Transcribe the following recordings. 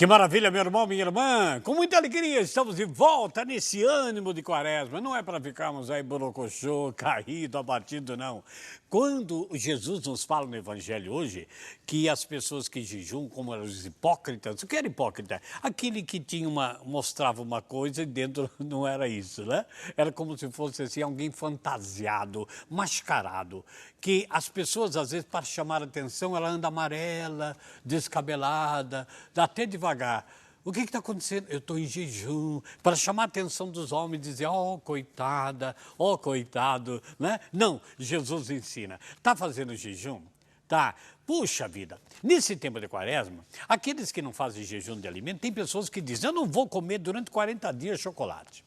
Que maravilha, meu irmão, minha irmã! Com muita alegria estamos de volta nesse ânimo de quaresma. Não é para ficarmos aí borocochô, caído, abatido, não. Quando Jesus nos fala no evangelho hoje que as pessoas que jejuam, como eram os hipócritas, o que era hipócrita? Aquele que mostrava uma coisa e dentro não era isso, né? Era como se fosse assim, alguém fantasiado, mascarado, que as pessoas, às vezes, para chamar a atenção, ela anda amarela, descabelada, até devagar. O que está acontecendo? Eu estou em jejum, para chamar a atenção dos homens, dizer, oh, coitada, oh, coitado, né? Não, Jesus ensina. Está fazendo jejum? Tá. Puxa vida, nesse tempo de quaresma, aqueles que não fazem jejum de alimento, tem pessoas que dizem, eu não vou comer durante 40 dias chocolate.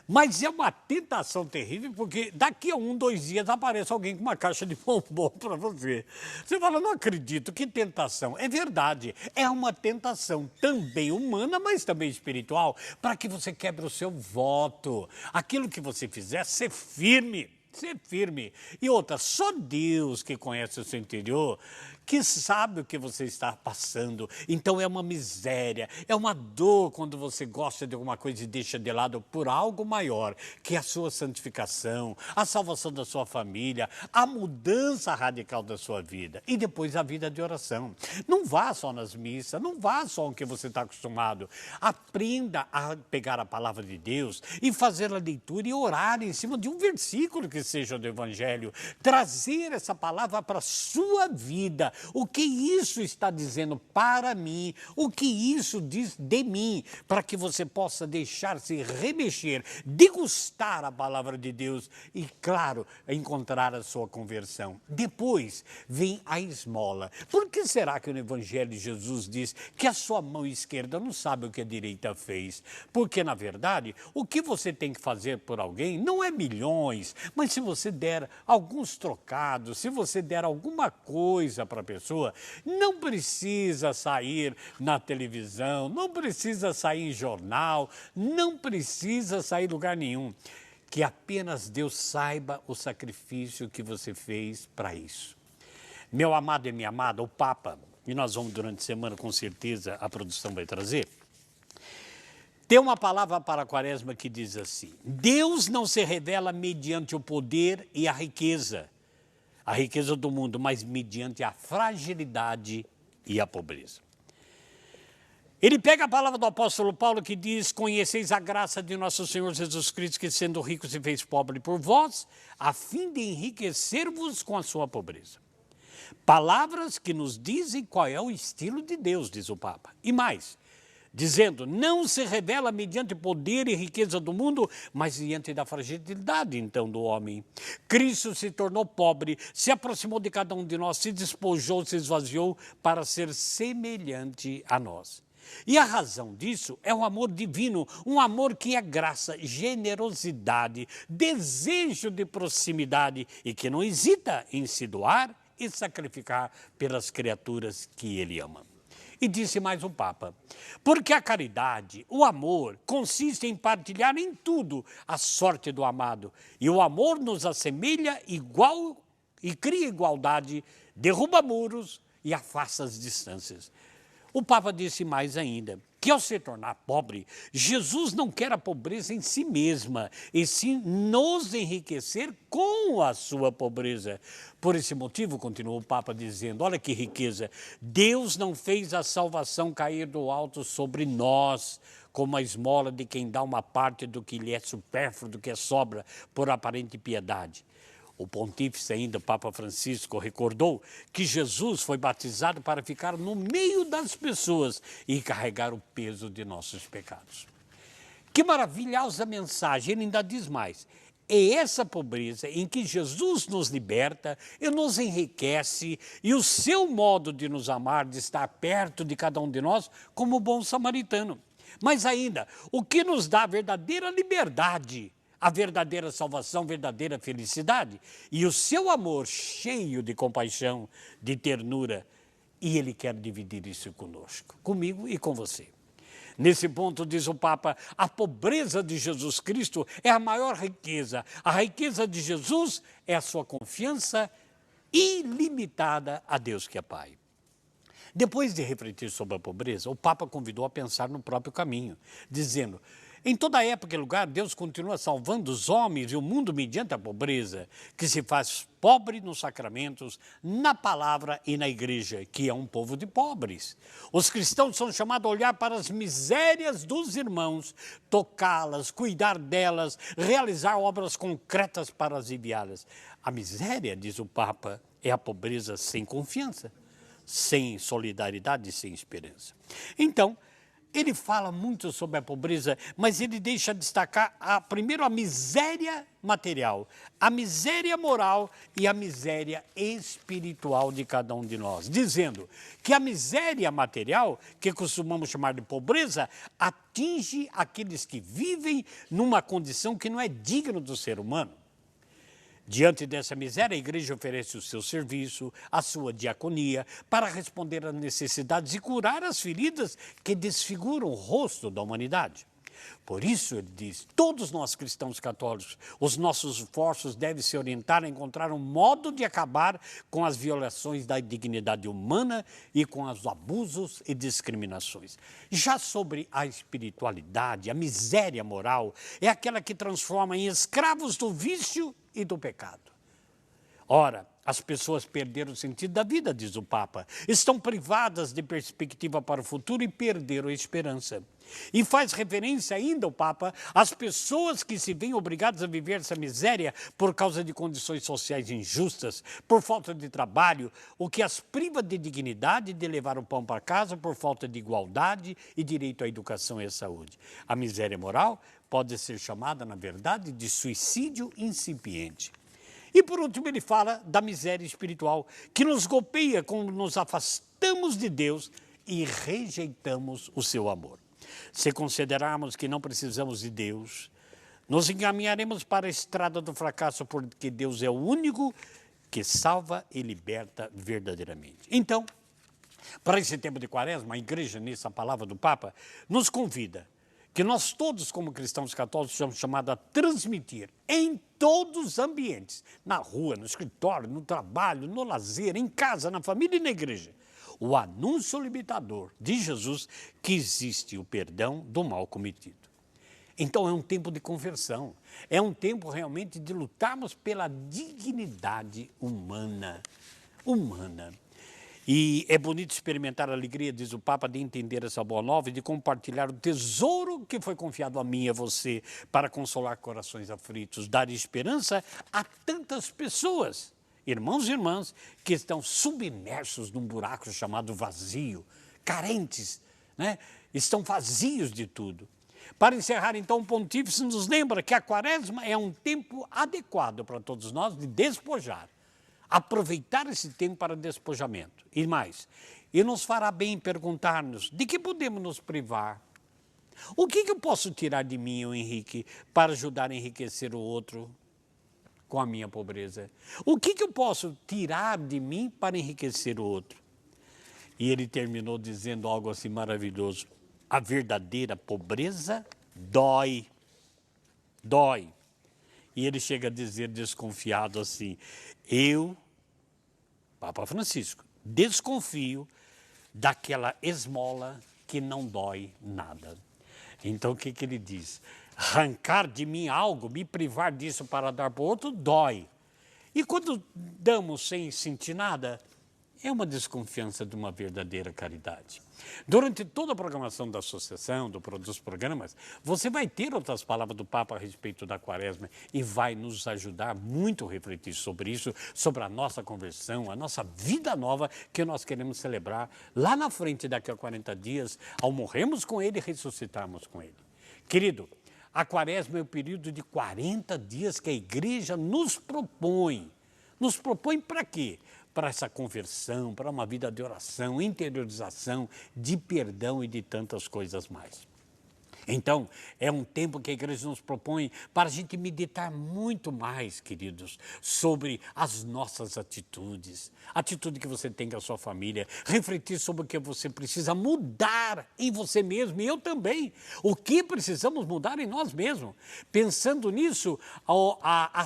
Mas é uma tentação terrível, porque daqui a 2 dias aparece alguém com uma caixa de bombom para você. Você fala, não acredito, que tentação. É verdade, é uma tentação também humana, mas também espiritual, para que você quebre o seu voto. Aquilo que você fizer, ser firme. Ser firme. E outra, só Deus que conhece o seu interior, que sabe o que você está passando. Então é uma miséria, é uma dor quando você gosta de alguma coisa e deixa de lado por algo maior, que é a sua santificação, a salvação da sua família, a mudança radical da sua vida. E depois a vida de oração. Não vá só nas missas, não vá só o que você está acostumado. Aprenda a pegar a palavra de Deus e fazer a leitura e orar em cima de um versículo que seja do Evangelho. Trazer essa palavra para a sua vida. O que isso está dizendo para mim, o que isso diz de mim, para que você possa deixar-se remexer, degustar a palavra de Deus e, claro, encontrar a sua conversão. Depois vem a esmola. Por que será que no Evangelho de Jesus diz que a sua mão esquerda não sabe o que a direita fez? Porque, na verdade, o que você tem que fazer por alguém não é milhões, mas se você der alguns trocados, se você der alguma coisa para a pessoa, não precisa sair na televisão, não precisa sair em jornal, não precisa sair em lugar nenhum. Que apenas Deus saiba o sacrifício que você fez para isso. Meu amado e minha amada, o Papa, e nós vamos durante a semana, com certeza, a produção vai trazer, tem uma palavra para a quaresma que diz assim, Deus não se revela mediante o poder e a riqueza do mundo, mas mediante a fragilidade e a pobreza. Ele pega a palavra do apóstolo Paulo que diz, conheceis a graça de nosso Senhor Jesus Cristo, que sendo rico se fez pobre por vós, a fim de enriquecer-vos com a sua pobreza. Palavras que nos dizem qual é o estilo de Deus, diz o Papa. E mais, dizendo, não se revela mediante poder e riqueza do mundo, mas diante da fragilidade, então, do homem. Cristo se tornou pobre, se aproximou de cada um de nós, se despojou, se esvaziou para ser semelhante a nós. E a razão disso é o amor divino, um amor que é graça, generosidade, desejo de proximidade e que não hesita em se doar e sacrificar pelas criaturas que ele ama. E disse mais o Papa, porque a caridade, o amor, consiste em partilhar em tudo a sorte do amado. E o amor nos assemelha igual e cria igualdade, derruba muros e afasta as distâncias. O Papa disse mais ainda, que ao se tornar pobre, Jesus não quer a pobreza em si mesma, e sim nos enriquecer com a sua pobreza. Por esse motivo, continuou o Papa dizendo, olha que riqueza, Deus não fez a salvação cair do alto sobre nós, como a esmola de quem dá uma parte do que lhe é supérfluo, do que é sobra, por aparente piedade. O pontífice ainda, o Papa Francisco, recordou que Jesus foi batizado para ficar no meio das pessoas e carregar o peso de nossos pecados. Que maravilhosa mensagem, ele ainda diz mais. É essa pobreza em que Jesus nos liberta e nos enriquece e o seu modo de nos amar, de estar perto de cada um de nós, como bom samaritano. Mas ainda, o que nos dá a verdadeira liberdade, a verdadeira salvação, a verdadeira felicidade, e o seu amor cheio de compaixão, de ternura, e ele quer dividir isso conosco, comigo e com você. Nesse ponto, diz o Papa, a pobreza de Jesus Cristo é a maior riqueza. A riqueza de Jesus é a sua confiança ilimitada a Deus que é Pai. Depois de refletir sobre a pobreza, o Papa convidou a pensar no próprio caminho, dizendo: em toda época e lugar, Deus continua salvando os homens e o mundo mediante a pobreza, que se faz pobre nos sacramentos, na palavra e na igreja, que é um povo de pobres. Os cristãos são chamados a olhar para as misérias dos irmãos, tocá-las, cuidar delas, realizar obras concretas para aliviá-las. A miséria, diz o Papa, é a pobreza sem confiança, sem solidariedade e sem esperança. Então, ele fala muito sobre a pobreza, mas ele deixa destacar, primeiro, a miséria material, a miséria moral e a miséria espiritual de cada um de nós, dizendo que a miséria material, que costumamos chamar de pobreza, atinge aqueles que vivem numa condição que não é digna do ser humano. Diante dessa miséria, a igreja oferece o seu serviço, a sua diaconia, para responder às necessidades e curar as feridas que desfiguram o rosto da humanidade. Por isso, ele diz, todos nós cristãos católicos, os nossos esforços devem se orientar a encontrar um modo de acabar com as violações da dignidade humana e com os abusos e discriminações. Já sobre a espiritualidade, a miséria moral é aquela que transforma em escravos do vício e do pecado. Ora, as pessoas perderam o sentido da vida, diz o Papa, estão privadas de perspectiva para o futuro e perderam a esperança. E faz referência ainda, o Papa, às pessoas que se veem obrigadas a viver essa miséria por causa de condições sociais injustas, por falta de trabalho, o que as priva de dignidade de levar o pão para casa por falta de igualdade e direito à educação e à saúde. A miséria moral pode ser chamada, na verdade, de suicídio incipiente. E, por último, ele fala da miséria espiritual, que nos golpeia quando nos afastamos de Deus e rejeitamos o seu amor. Se considerarmos que não precisamos de Deus, nos encaminharemos para a estrada do fracasso, porque Deus é o único que salva e liberta verdadeiramente. Então, para esse tempo de Quaresma, a igreja, nessa palavra do Papa, nos convida que nós todos, como cristãos católicos, somos chamados a transmitir em todos os ambientes, na rua, no escritório, no trabalho, no lazer, em casa, na família e na igreja, o anúncio libertador de Jesus que existe o perdão do mal cometido. Então é um tempo de conversão, é um tempo realmente de lutarmos pela dignidade humana. E é bonito experimentar a alegria, diz o Papa, de entender essa boa nova e de compartilhar o tesouro que foi confiado a mim e a você para consolar corações aflitos, dar esperança a tantas pessoas, irmãos e irmãs, que estão submersos num buraco chamado vazio, carentes, né? Estão vazios de tudo. Para encerrar, então, o Pontífice nos lembra que a Quaresma é um tempo adequado para todos nós de despojar. Aproveitar esse tempo para despojamento. E mais, e nos fará bem perguntar-nos de que podemos nos privar. O que eu posso tirar de mim, eu, Henrique, para ajudar a enriquecer o outro com a minha pobreza? O que eu posso tirar de mim para enriquecer o outro? E ele terminou dizendo algo assim maravilhoso. A verdadeira pobreza dói. Dói. E ele chega a dizer desconfiado assim, Papa Francisco, desconfio daquela esmola que não dói nada. Então o que ele diz? Arrancar de mim algo, me privar disso para dar para o outro, dói. E quando damos sem sentir nada, é uma desconfiança de uma verdadeira caridade. Durante toda a programação da associação, dos programas, você vai ter outras palavras do Papa a respeito da Quaresma e vai nos ajudar muito a refletir sobre isso, sobre a nossa conversão, a nossa vida nova que nós queremos celebrar lá na frente daqui a 40 dias, ao morrermos com Ele e ressuscitarmos com Ele. Querido, a Quaresma é o período de 40 dias que a igreja nos propõe. Nos propõe para quê? Para essa conversão, para uma vida de oração, interiorização, de perdão e de tantas coisas mais. Então, é um tempo que a igreja nos propõe para a gente meditar muito mais, queridos, sobre as nossas atitudes, a atitude que você tem com a sua família, refletir sobre o que você precisa mudar em você mesmo, e eu também, o que precisamos mudar em nós mesmos. Pensando nisso, a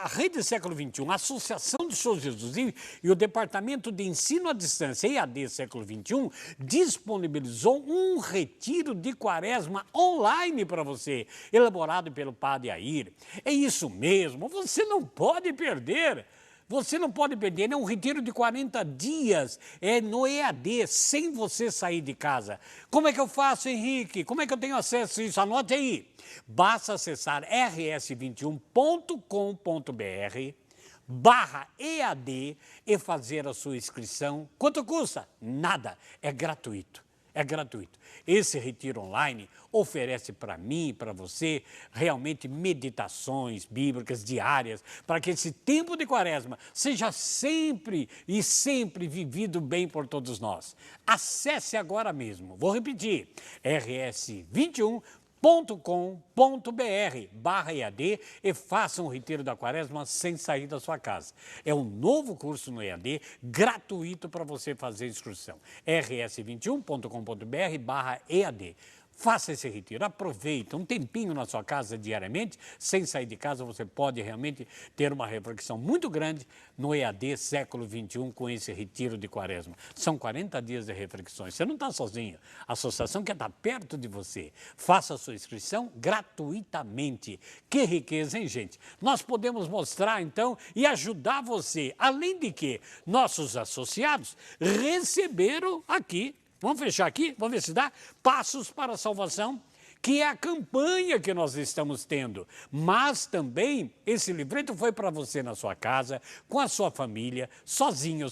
Rede Século XXI, a Associação do Senhor Jesus e o Departamento de Ensino à Distância, EAD Século XXI, disponibilizou um retiro de quaresma online para você, elaborado pelo Padre Air. É isso mesmo, você não pode perder. Você não pode perder, é um retiro de 40 dias, é no EAD, sem você sair de casa. Como é que eu faço, Henrique? Como é que eu tenho acesso a isso? Anote aí. Basta acessar rs21.com.br/EAD e fazer a sua inscrição. Quanto custa? Nada, é gratuito. É gratuito. Esse retiro online oferece para mim e para você realmente meditações bíblicas diárias para que esse tempo de quaresma seja sempre e sempre vivido bem por todos nós. Acesse agora mesmo. Vou repetir. rs21.com.br/EAD e faça um retiro da quaresma sem sair da sua casa. É um novo curso no EAD, gratuito para você fazer inscrição. rs21.com.br/EAD. Faça esse retiro, aproveita um tempinho na sua casa diariamente, sem sair de casa, você pode realmente ter uma reflexão muito grande no EAD Século XXI com esse retiro de quaresma. São 40 dias de reflexões, você não está sozinho, a associação quer estar perto de você. Faça a sua inscrição gratuitamente. Que riqueza, hein, gente? Nós podemos mostrar, então, e ajudar você, além de que nossos associados receberam aqui. Vamos fechar aqui? Vamos ver se dá? Passos para a Salvação, que é a campanha que nós estamos tendo. Mas também esse livreto foi para você na sua casa, com a sua família, sozinho,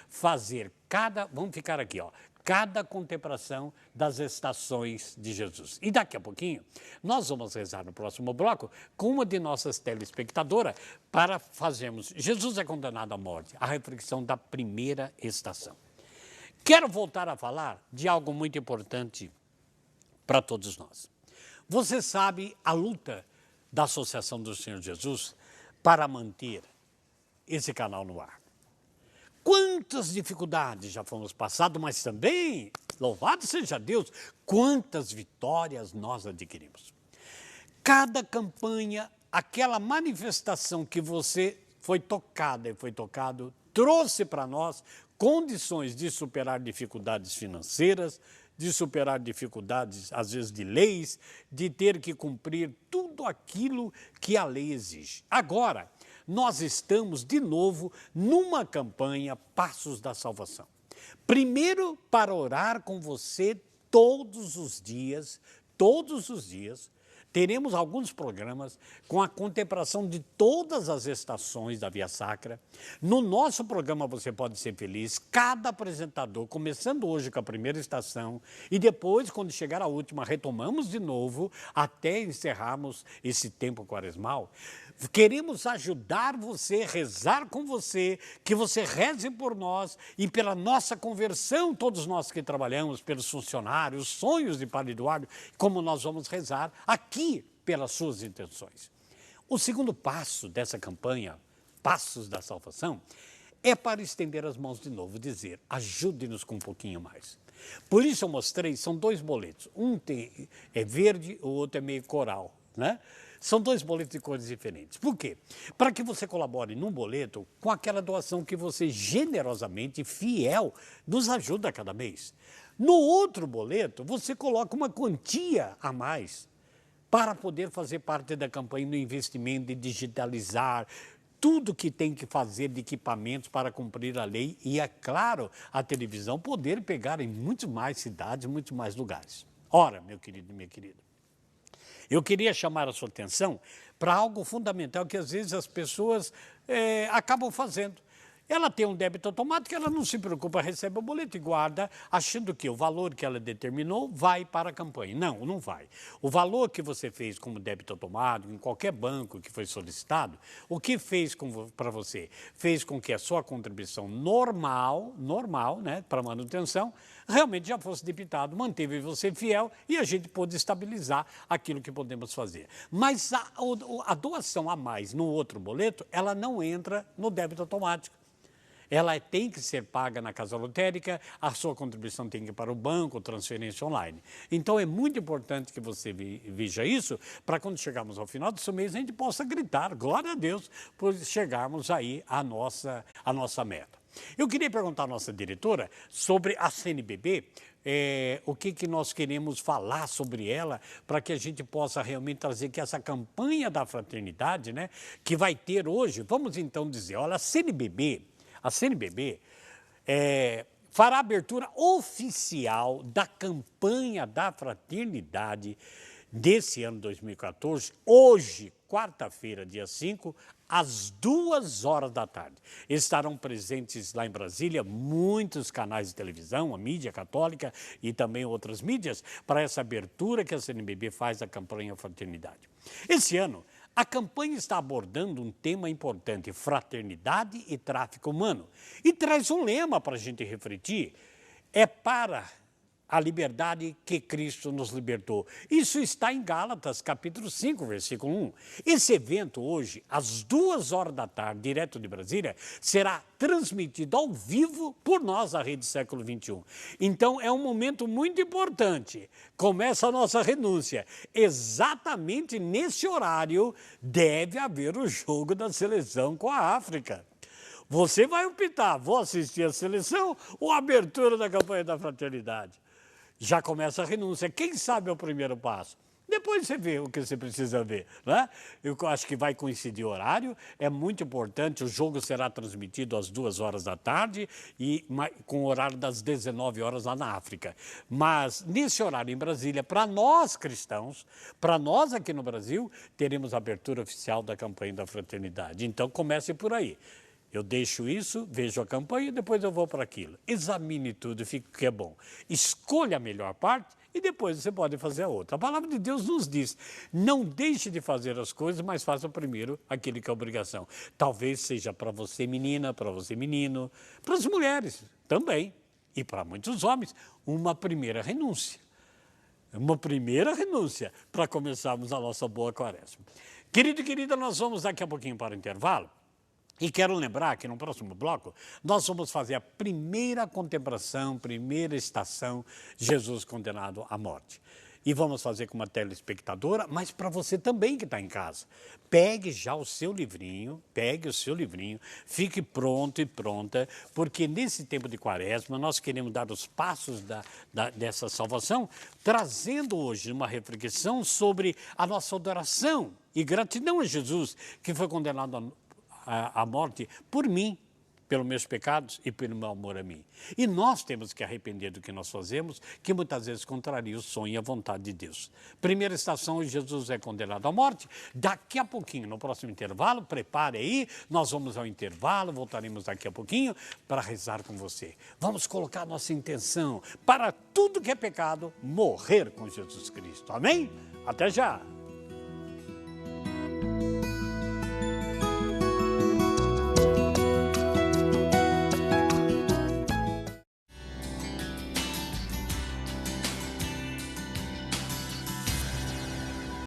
fazer vamos ficar aqui, ó, cada contemplação das estações de Jesus. E daqui a pouquinho, nós vamos rezar no próximo bloco com uma de nossas telespectadoras para fazermos Jesus é condenado à morte, a reflexão da primeira estação. Quero voltar a falar de algo muito importante para todos nós. Você sabe a luta da Associação do Senhor Jesus para manter esse canal no ar. Quantas dificuldades já fomos passados, mas também, louvado seja Deus, quantas vitórias nós adquirimos. Cada campanha, aquela manifestação que você foi tocada e foi tocado, trouxe para nós condições de superar dificuldades financeiras, de superar dificuldades, às vezes, de leis, de ter que cumprir tudo aquilo que a lei exige. Agora, nós estamos, de novo, numa campanha Passos da Salvação. Primeiro, para orar com você todos os dias, teremos alguns programas com a contemplação de todas as estações da Via Sacra. No nosso programa Você Pode Ser Feliz, cada apresentador, começando hoje com a primeira estação, e depois, quando chegar a última, retomamos de novo até encerrarmos esse tempo quaresmal. Queremos ajudar você, rezar com você, que você reze por nós e pela nossa conversão, todos nós que trabalhamos, pelos funcionários, sonhos de Padre Eduardo, como nós vamos rezar aqui pelas suas intenções. O segundo passo dessa campanha, Passos da Salvação, é para estender as mãos de novo, dizer, ajude-nos com um pouquinho mais. Por isso eu mostrei, são dois boletos, um é verde, o outro é meio coral, né? São dois boletos de cores diferentes. Por quê? Para que você colabore num boleto com aquela doação que você generosamente, fiel, nos ajuda a cada mês. No outro boleto, você coloca uma quantia a mais para poder fazer parte da campanha no investimento de digitalizar, tudo que tem que fazer de equipamentos para cumprir a lei e, é claro, a televisão poder pegar em muitas mais cidades, muitos mais lugares. Ora, meu querido e minha querida, eu queria chamar a sua atenção para algo fundamental que às vezes as pessoas acabam fazendo. ela tem um débito automático, ela não se preocupa, recebe o boleto e guarda, achando que o valor que ela determinou vai para a campanha. Não, não vai. O valor que você fez como débito automático, em qualquer banco que foi solicitado, o que fez para você? Fez com que a sua contribuição normal, né, para manutenção, realmente já fosse debitado, manteve você fiel e a gente pôde estabilizar aquilo que podemos fazer. Mas a doação a mais no outro boleto, ela não entra no débito automático. Ela tem que ser paga na casa lotérica, a sua contribuição tem que ir para o banco, transferência online. Então é muito importante que você veja isso, para quando chegarmos ao final desse mês, a gente possa gritar, glória a Deus, por chegarmos aí à nossa meta. Eu queria perguntar à nossa diretora sobre a CNBB, o que nós queremos falar sobre ela, para que a gente possa realmente trazer que essa campanha da fraternidade, né, que vai ter hoje, vamos então dizer, olha, a CNBB fará a abertura oficial da campanha da fraternidade desse ano 2014, hoje, quarta-feira, dia 5, às 2 horas da tarde. Estarão presentes lá em Brasília muitos canais de televisão, a mídia católica e também outras mídias, para essa abertura que a CNBB faz da campanha Fraternidade. Esse ano, a campanha está abordando um tema importante, fraternidade e tráfico humano. E traz um lema para a gente refletir, é para a liberdade que Cristo nos libertou. Isso está em Gálatas, capítulo 5, versículo 1. Esse evento hoje, às 2 horas da tarde, direto de Brasília, será transmitido ao vivo por nós, a Rede Século XXI. Então, é um momento muito importante. Começa a nossa renúncia. Exatamente nesse horário deve haver o jogo da seleção com a África. Você vai optar, vou assistir a seleção ou a abertura da campanha da fraternidade? Já começa a renúncia. Quem sabe é o primeiro passo? Depois você vê o que você precisa ver, né? Eu acho que vai coincidir o horário, é muito importante, o jogo será transmitido às 2 horas da tarde e com o horário das 19 horas lá na África. Mas nesse horário em Brasília, para nós cristãos, para nós aqui no Brasil, teremos a abertura oficial da campanha da fraternidade. Então comece por aí. Eu deixo isso, vejo a campanha e depois eu vou para aquilo. Examine tudo, fique o que é bom. Escolha a melhor parte e depois você pode fazer a outra. A palavra de Deus nos diz, não deixe de fazer as coisas, mas faça primeiro aquilo que é obrigação. Talvez seja para você menina, para você menino, para as mulheres também e para muitos homens, uma primeira renúncia. Uma primeira renúncia para começarmos a nossa boa quaresma. Querido e querida, nós vamos daqui a pouquinho para o intervalo. E quero lembrar que no próximo bloco nós vamos fazer a primeira contemplação, primeira estação, Jesus condenado à morte. E vamos fazer com uma telespectadora, mas para você também que está em casa. Pegue já o seu livrinho, fique pronto e pronta, porque nesse tempo de quaresma nós queremos dar os passos dessa salvação, trazendo hoje uma reflexão sobre a nossa adoração e gratidão a Jesus, que foi condenado a morte por mim, pelos meus pecados e pelo meu amor a mim. E nós temos que arrepender do que nós fazemos, que muitas vezes contraria o sonho e a vontade de Deus. Primeira estação, Jesus é condenado à morte. Daqui a pouquinho, no próximo intervalo, prepare aí, nós vamos ao intervalo, voltaremos daqui a pouquinho para rezar com você. Vamos colocar nossa intenção para tudo que é pecado, morrer com Jesus Cristo. Amém? Até já!